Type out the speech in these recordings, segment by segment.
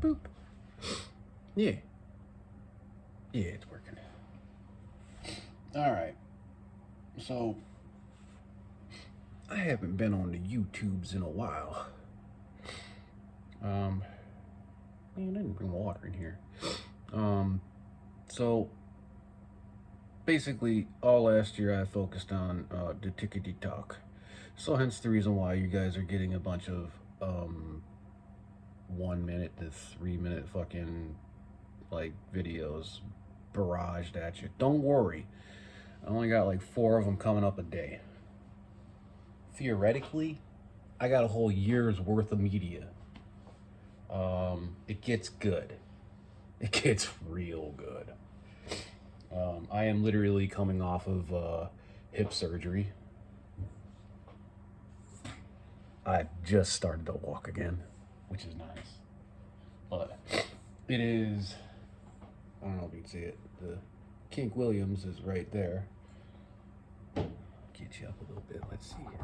Boop. Yeah. Yeah, it's working. All right. So, I haven't been on the YouTubes in a while. Man, I didn't bring water in here. So, basically, all last year I focused on the tickety talk. So hence the reason why you guys are getting a bunch of 1 minute to 3 minute fucking like videos barraged at you. Don't worry, I only got like 4 of them coming up a day. Theoretically, I got a whole year's worth of media. It gets good. It gets real good. I am literally coming off of hip surgery. I just started to walk again, which is nice. But it is, I don't know if you can see it, the Kink Williams is right there. Get you up a little bit, let's see. Yeah,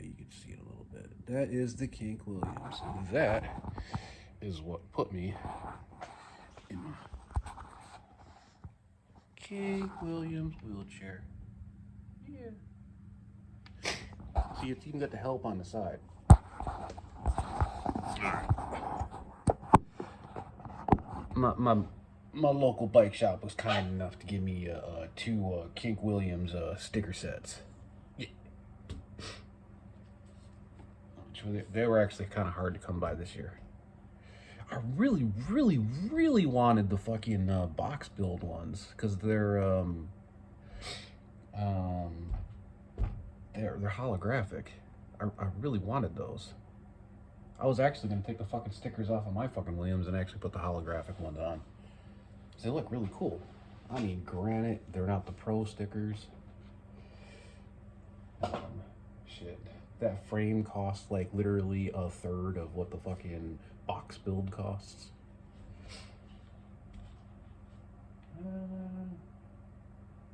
you can see it a little bit. That is the Kink Williams. And that is what put me in my Kink Williams wheelchair. Yeah. See, it's even got the help on the side. My local bike shop was kind enough to give me 2 Kink Williams sticker sets. Yeah. They were actually kind of hard to come by this year. I really wanted the fucking box build ones because they're holographic. I really wanted those. I was actually gonna take the fucking stickers off of my fucking Williams and actually put the holographic ones on. They look really cool. I mean, granted, they're not the pro stickers. Shit, that frame costs like literally 1/3 of what the fucking box build costs.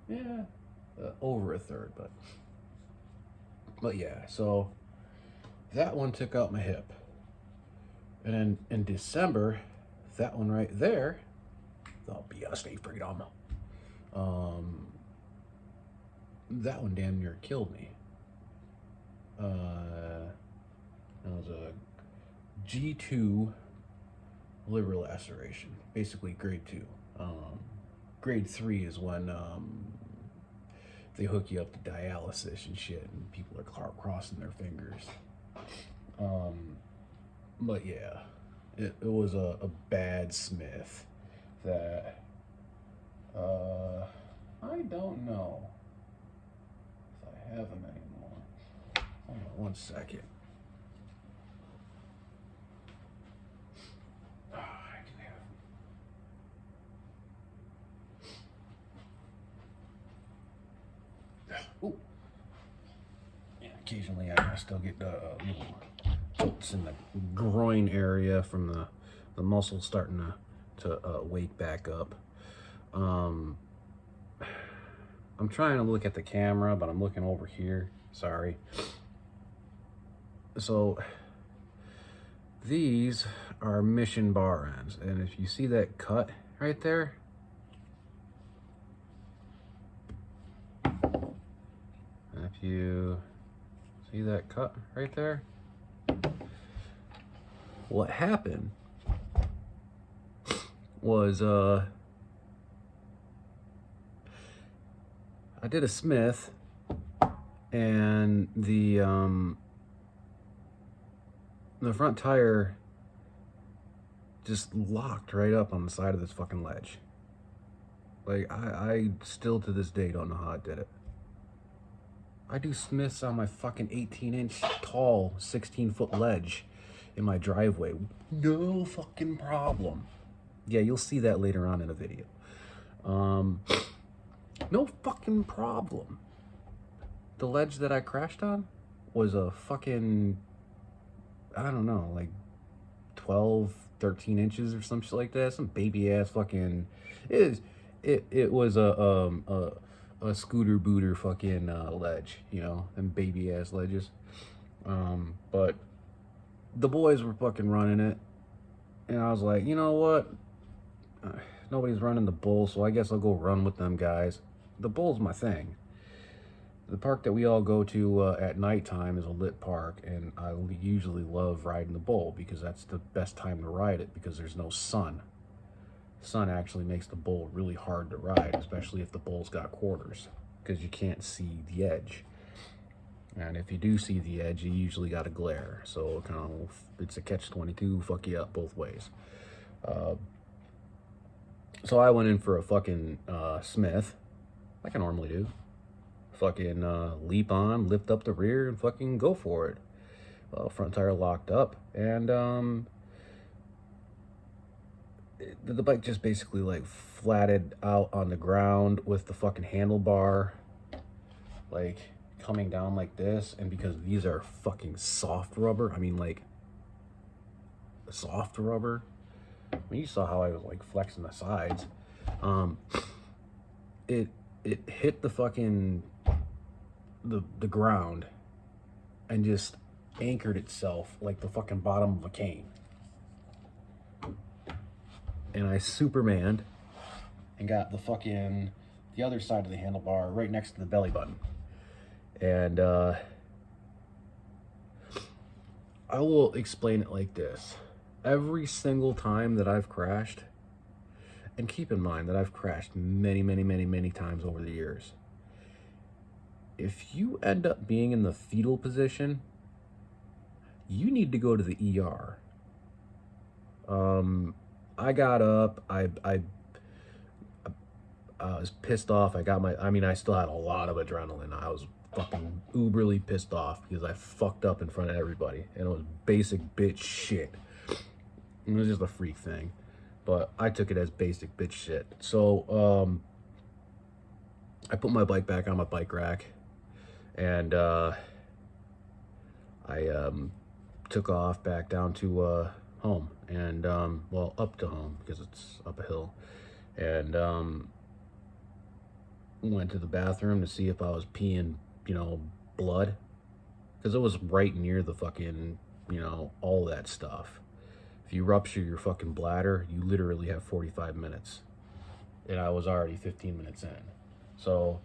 Yeah, over 1/3, but yeah. So that one took out my hip, and then in December, that one right there, the BSD freedom. That one damn near killed me. It was a G2 liver laceration, basically grade 2. Grade 3 is when they hook you up to dialysis and shit, and people are crossing their fingers. But yeah, it was a bad Smith that I don't know if I have them anymore. Hold on 1 second. I do have them. Ooh. Yeah, occasionally I still get little jolts in the groin area from the muscles starting to wake back up. I'm trying to look at the camera, but I'm looking over here. Sorry. So these are Mission bar ends, and if you see that cut right there, if you see that cut right there, what happened was I did a Smith, and the front tire just locked right up on the side of this fucking ledge. Like, I still to this day don't know how I did it. I do Smiths on my fucking 18-inch tall 16-foot ledge in my driveway. No fucking problem. Yeah, you'll see that later on in a video. No fucking problem. The ledge that I crashed on was a fucking, I don't know, like 12, 13 inches or some shit like that. Some baby ass fucking, it was a scooter booter fucking ledge, you know, them baby ass ledges. But the boys were fucking running it, and I was like, you know what? Nobody's running the bull, so I guess I'll go run with them guys. The bull's my thing. The park that we all go to at nighttime is a lit park, and I usually love riding the bull because that's the best time to ride it because there's no sun. Sun actually makes the bull really hard to ride, especially if the bull's got quarters, because you can't see the edge. And if you do see the edge, you usually got a glare. So kind of, it's a catch-22, fuck you up both ways. So I went in for a fucking Smith, like I normally do. Fucking leap on, lift up the rear, and fucking go for it. Front tire locked up, and the bike just basically like flatted out on the ground with the fucking handlebar like coming down like this. And because these are fucking soft rubber, I mean like soft rubber, I mean you saw how I was like flexing the sides. It hit the fucking the ground and just anchored itself like the fucking bottom of a cane. And I supermaned and got the other side of the handlebar right next to the belly button. And I will explain it like this. Every single time that I've crashed, and keep in mind that I've crashed many, many, many, many times over the years. If you end up being in the fetal position, you need to go to the ER. I got up, I was pissed off. I still had a lot of adrenaline. I was fucking uberly pissed off because I fucked up in front of everybody. And it was basic bitch shit. It was just a freak thing. But I took it as basic bitch shit. So, I put my bike back on my bike rack. And, I took off back down to, home. And, well, up to home because it's up a hill. And, went to the bathroom to see if I was peeing, blood. Because it was right near the fucking, all that stuff. If you rupture your fucking bladder, you literally have 45 minutes. And I was already 15 minutes in. So,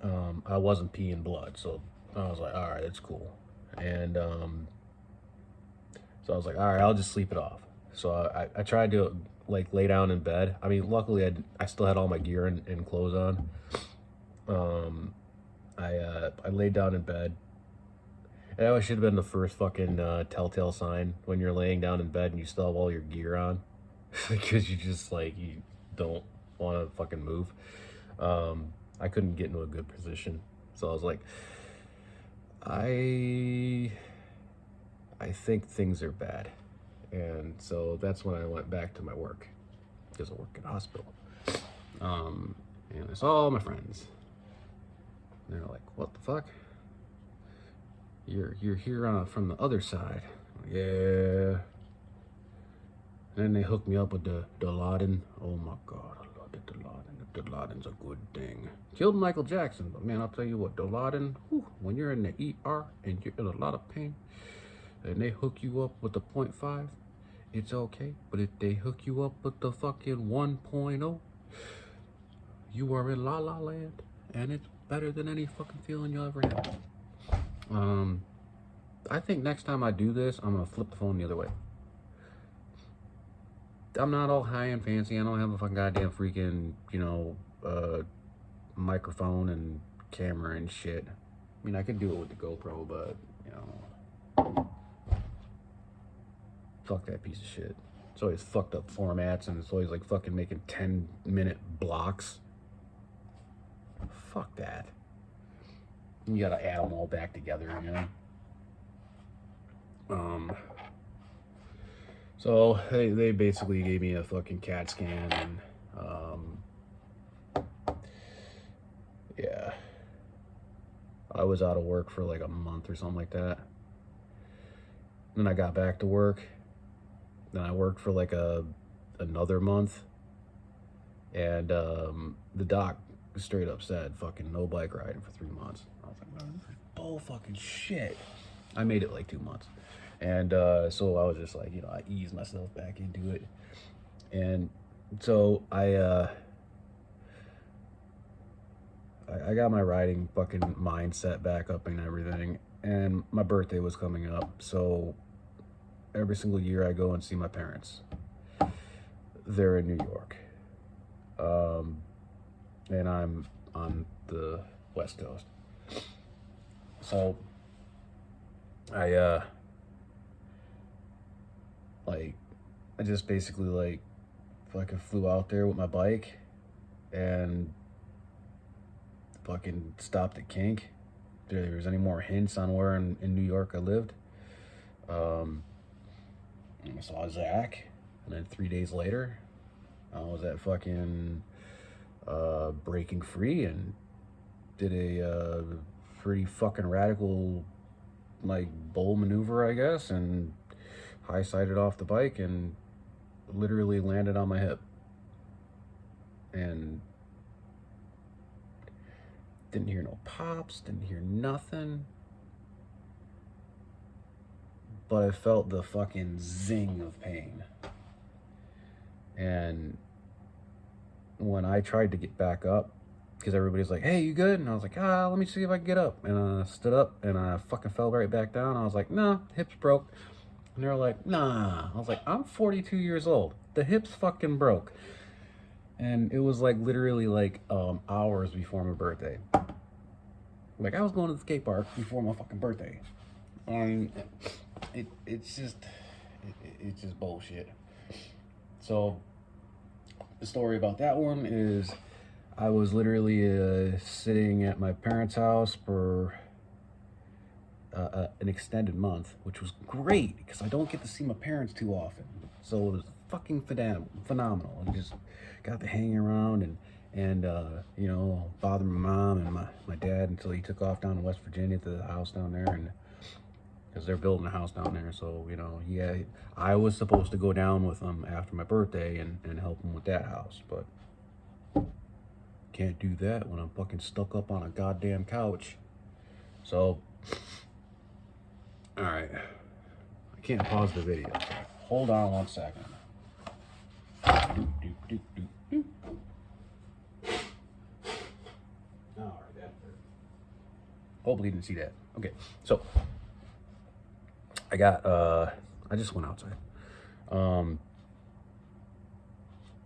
I wasn't peeing blood. So, I was like, all right, that's cool. And, so I was like, all right, I'll just sleep it off. So I tried to like lay down in bed. I mean, luckily I still had all my gear and clothes on. I laid down in bed. And that should have been the first fucking telltale sign when you're laying down in bed and you still have all your gear on. Because you just like, you don't want to fucking move. I couldn't get into a good position. So I was like, I think things are bad. And so that's when I went back to my work, because I work at a hospital. And I saw all my friends. And they're like, what the fuck? You're here from the other side. Yeah. And then they hooked me up with the Dilaudid. Oh my God, I love the Dilaudid. The Dilaudid's a good thing. Killed Michael Jackson, but man, I'll tell you what, Dilaudid, when you're in the ER and you're in a lot of pain, and they hook you up with the 0.5, it's okay. But if they hook you up with the fucking 1.0, you are in La La Land, and it's better than any fucking feeling you'll ever have. I think next time I do this, I'm gonna flip the phone the other way. I'm not all high and fancy. I don't have a fucking goddamn freaking, microphone and camera and shit. I mean, I could do it with the GoPro, but, fuck that piece of shit. It's always fucked up formats, and it's always like fucking making 10-minute blocks. Fuck that. You gotta add them all back together, So they basically gave me a fucking CAT scan, and yeah, I was out of work for like a month or something like that. Then I got back to work. Then I worked for like another month, and the doc straight up said, fucking no bike riding for 3 months. I was like, man, this is bull fucking shit. I made it like 2 months. And so I was just like, I eased myself back into it. And so I got my riding fucking mindset back up and everything. And my birthday was coming up. So every single year I go and see my parents. They're in New York. And I'm on the West Coast. So I just basically like fucking flew out there with my bike and fucking stopped at Kink. If there was any more hints on where in New York I lived. I saw Zach, and then 3 days later, I was at fucking Breaking Free and did a pretty fucking radical like bowl maneuver, I guess, and high-sided off the bike and literally landed on my hip. And didn't hear no pops, didn't hear nothing. But I felt the fucking zing of pain. And when I tried to get back up, because everybody's like, hey, you good? And I was like, let me see if I can get up. And I stood up and I fucking fell right back down. I was like, nah, hips broke. And they were like, nah. I was like, I'm 42 years old. The hips fucking broke. And it was like literally like hours before my birthday. Like I was going to the skate park before my fucking birthday. It's just bullshit. So the story about that one is I was literally sitting at my parents' house for an extended month, which was great because I don't get to see my parents too often. So it was fucking phenomenal. I just got to hang around and bother my mom and my dad until he took off down to West Virginia to the house down there, and because they're building a house down there. So I was supposed to go down with them after my birthday and help them with that house, but can't do that when I'm fucking stuck up on a goddamn couch. So all right, I can't pause the video. Hold on 1 second. All right, that hurt. Hopefully you didn't see that. Okay, so I just went outside.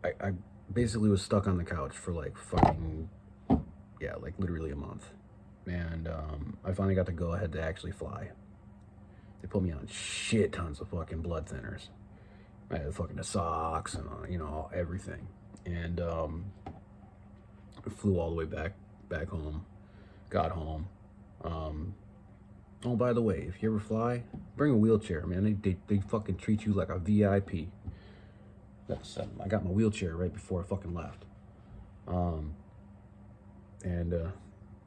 I basically was stuck on the couch for like fucking, like literally a month. And I finally got to go ahead to actually fly. They put me on shit tons of fucking blood thinners. I had fucking the socks and everything. And I flew all the way back home. Got home. Oh, by the way, if you ever fly, bring a wheelchair, man. They fucking treat you like a VIP. I got my wheelchair right before I fucking left. And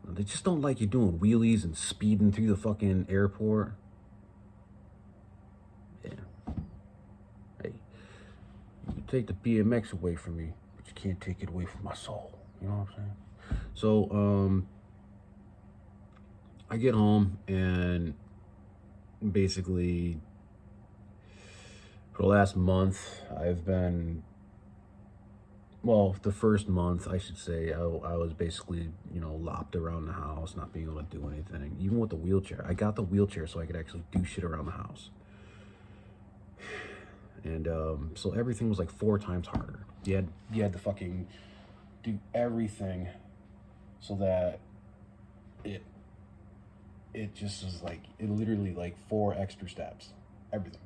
they just don't like you doing wheelies and speeding through the fucking airport. Yeah. Hey, you can take the BMX away from me, but you can't take it away from my soul. You know what I'm saying? So, I get home and basically for the last month, I've been, the first month, I should say, I was basically, lopped around the house, not being able to do anything. Even with the wheelchair. I got the wheelchair so I could actually do shit around the house. And so everything was like 4 times harder. You had to fucking do everything so that it just was like, it literally like 4 extra steps. Everything.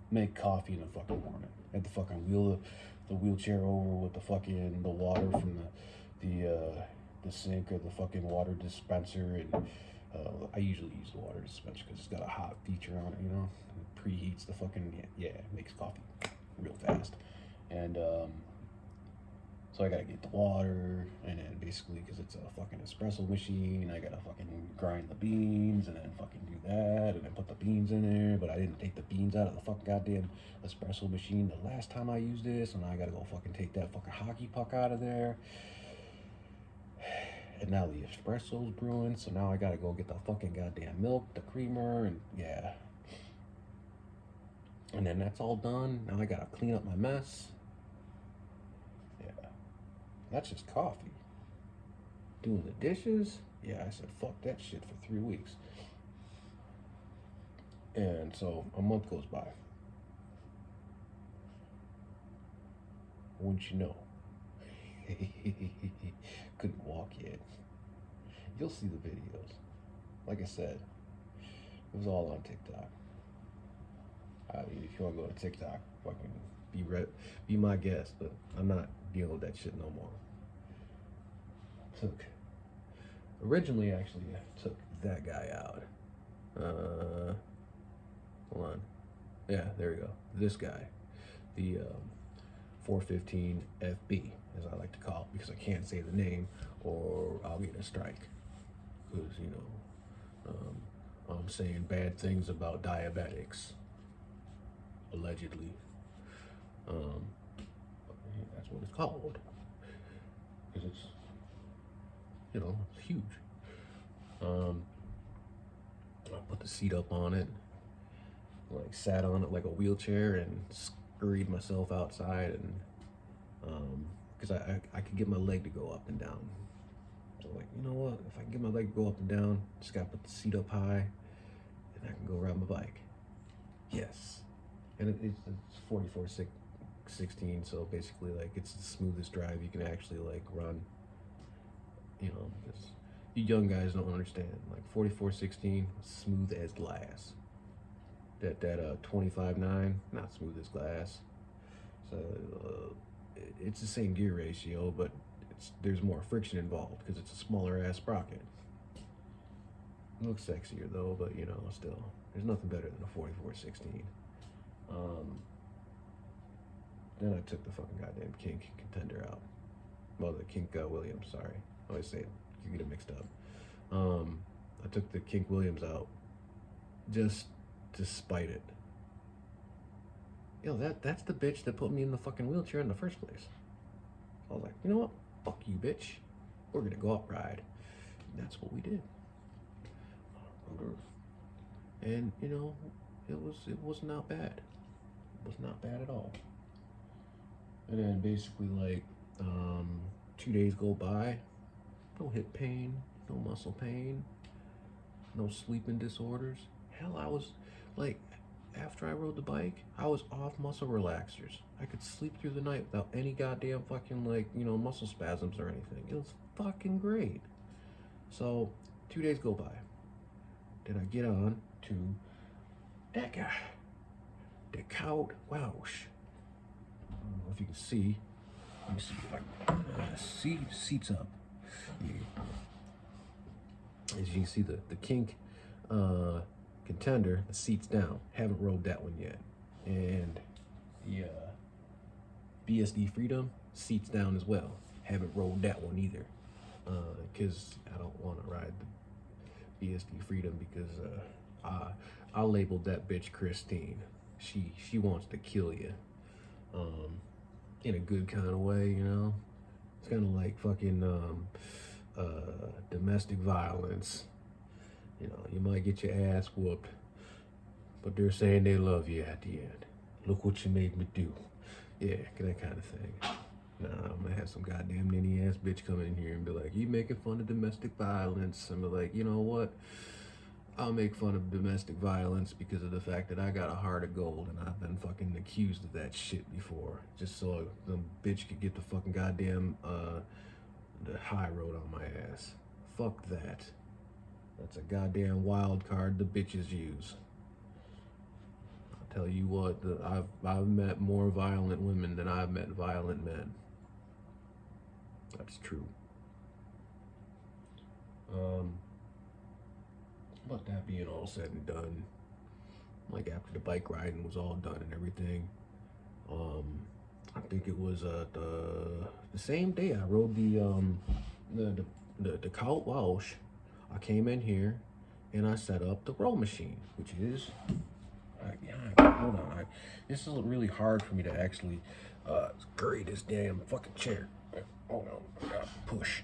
Make coffee in the fucking morning. Had to fucking wheel the wheelchair over with the water from the sink or the fucking water dispenser, and I usually use the water dispenser because it's got a hot feature on it, it preheats the fucking, it makes coffee real fast. And so I gotta get the water, and then basically, because it's a fucking espresso machine, I gotta fucking grind the beans, and then fucking do that, and then put the beans in there, but I didn't take the beans out of the fucking goddamn espresso machine the last time I used this, and I gotta go fucking take that fucking hockey puck out of there. And now the espresso's brewing, so now I gotta go get the fucking goddamn milk, the creamer, and yeah. And then that's all done. Now I gotta clean up my mess. Yeah. That's just coffee. Doing the dishes, yeah, I said fuck that shit for 3 weeks. And so a month goes by. Wouldn't you know? Couldn't walk yet. You'll see the videos. Like I said, it was all on TikTok. I mean, if you want to go to TikTok, fucking be my guest, but I'm not dealing with that shit no more. Originally, actually, I took that guy out. Hold on. Yeah, there we go. This guy, the 415 FB, as I like to call it, because I can't say the name or I'll get a strike. Because, you know, I'm saying bad things about diabetics, allegedly. That's what it's called. Because it's, you know, it's huge. I put the seat up on it, like sat on it like a wheelchair and scurried myself outside, and because I could get my leg to go up and down. So like, you know what, if I can get my leg to go up and down, just gotta put the seat up high and I can go ride my bike. Yes. And it's 44/16, so basically like it's the smoothest drive you can actually like run, you know, because you young guys don't understand, like 44/16, smooth as glass. That 25/9, not smooth as glass. So it's the same gear ratio, but there's more friction involved because it's a smaller ass sprocket. It looks sexier though, but you know, still, there's nothing better than a 44/16. Then I took the fucking goddamn Kink Contender out. Well, the Kink Williams, sorry. I always say it, you get it mixed up. I took the Kink Williams out just to spite it. You know, that's the bitch that put me in the fucking wheelchair in the first place. I was like, you know what? Fuck you, bitch. We're gonna go up ride. And that's what we did. And you know, it was not bad. It was not bad at all. And then basically like 2 days go by, no hip pain, no muscle pain, no sleeping disorders. Hell, I was like, after I rode the bike, I was off muscle relaxers. I could sleep through the night without any goddamn fucking like, you know, muscle spasms or anything. It was fucking great. So 2 days go by. Then I get on to that guy, the Count Welsh. I don't know if you can see. Let me see if I can seats up. Yeah. As you can see, the Kink Contender, the seat's down. Haven't rode that one yet. And the BSD Freedom, seat's down as well. Haven't rode that one either. Because I don't want to ride the BSD Freedom because I labeled that bitch Christine. She wants to kill you. In a good kind of way, you know? It's kind of like fucking domestic violence. You know, you might get your ass whooped, but they're saying they love you at the end. Look what you made me do. Yeah, that kind of thing. Nah, I'm gonna have some goddamn ninny ass bitch come in here and be like, you making fun of domestic violence? And be like, you know what? I'll make fun of domestic violence because of the fact that I got a heart of gold and I've been fucking accused of that shit before. Just so the bitch could get the fucking goddamn the high road on my ass. Fuck that. That's a goddamn wild card the bitches use. I'll tell you what, I've met more violent women than I've met violent men. That's true. But that being all said and done, like after the bike riding was all done and everything, I think it was the same day I rode the Count Welsh. I came in here and I set up the row machine, which is, hold on, this is really hard for me to actually carry this damn fucking chair. Hold on, I gotta push.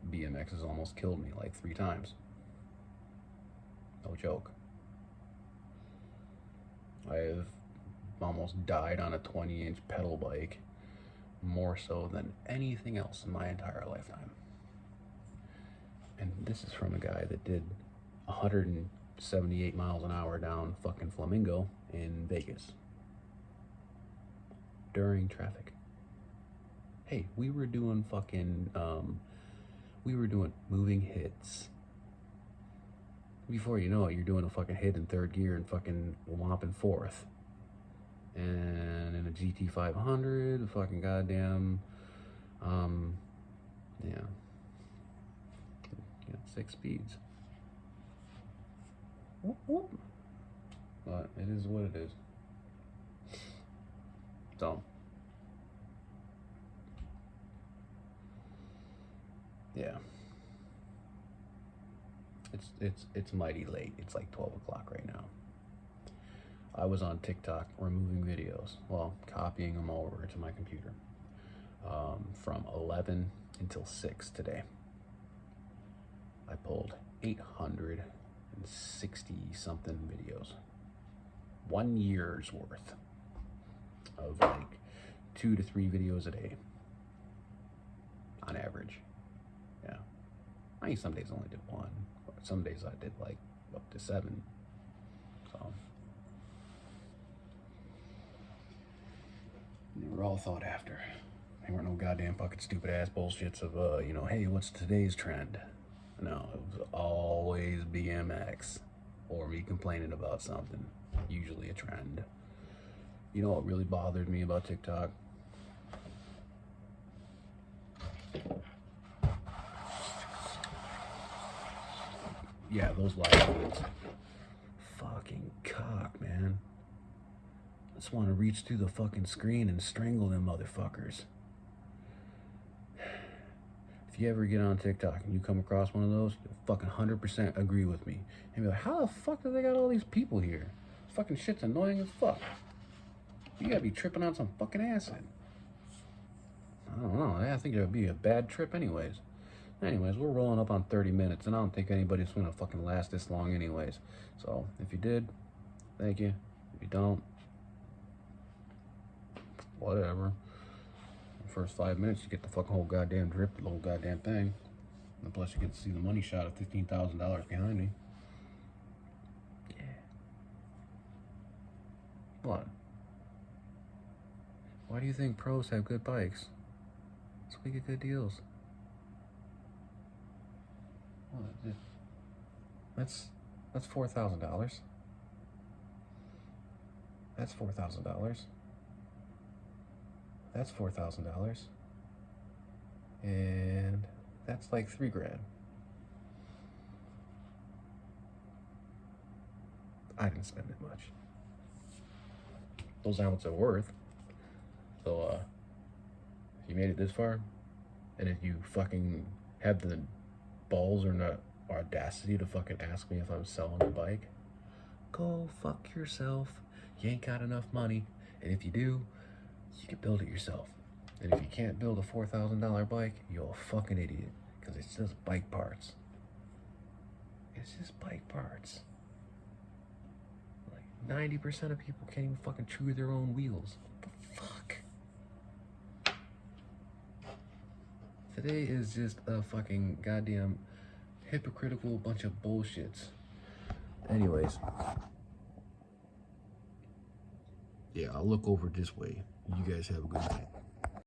BMX has almost killed me like 3 times. No joke. I've almost died on a 20-inch pedal bike, more so than anything else in my entire lifetime. And this is from a guy that did 178 miles an hour down fucking Flamingo in Vegas during traffic. Hey, we were doing fucking, we were doing moving hits. Before you know it, you're doing a fucking hit in 3rd gear and fucking whomping 4th. And in a GT500, fucking goddamn, yeah, 6 speeds. Whoop, whoop. But it is what it is. So, yeah. It's mighty late. It's like 12 o'clock right now. I was on TikTok removing videos, well, copying them over to my computer, from 11 until 6 today. I pulled 860 something videos. 1 year's worth of like 2 to 3 videos a day on average. Yeah. I mean, some days I only did 1. Some days I did like up to 7. So they were all thought after. They weren't no goddamn fucking stupid ass bullshits of you know, hey, what's today's trend? No, it was always BMX or me complaining about something, usually a trend. You know what really bothered me about TikTok? Yeah, those live feeds. Fucking cock, man. I just want to reach through the fucking screen and strangle them motherfuckers. If you ever get on TikTok and you come across one of those, you'll fucking 100% agree with me. And be like, how the fuck do they got all these people here? This fucking shit's annoying as fuck. You gotta be tripping on some fucking acid. I don't know. I think it would be a bad trip anyways. Anyways, we're rolling up on 30 minutes, and I don't think anybody's gonna fucking last this long anyways. So, if you did, thank you. If you don't, whatever. The first 5 minutes, you get the fucking whole goddamn drip, the whole goddamn thing. And plus, you get to see the money shot of $15,000 behind me. Yeah. What? Why do you think pros have good bikes? So we get good deals. That's $4,000. That's $4,000. That's $4,000. And that's like $3,000. I didn't spend it much. Those aren't what they're worth. So, if you made it this far, and if you fucking have the balls or not audacity to fucking ask me if I'm selling a bike, go fuck yourself. You ain't got enough money, and if you do, you can build it yourself. And if you can't build a $4,000 bike, you're a fucking idiot, because it's just bike parts. It's just bike parts. Like 90% of people can't even fucking chew their own wheels. What the fuck? Today is just a fucking goddamn hypocritical bunch of bullshits. Anyways. Yeah, I'll look over this way. You guys have a good night.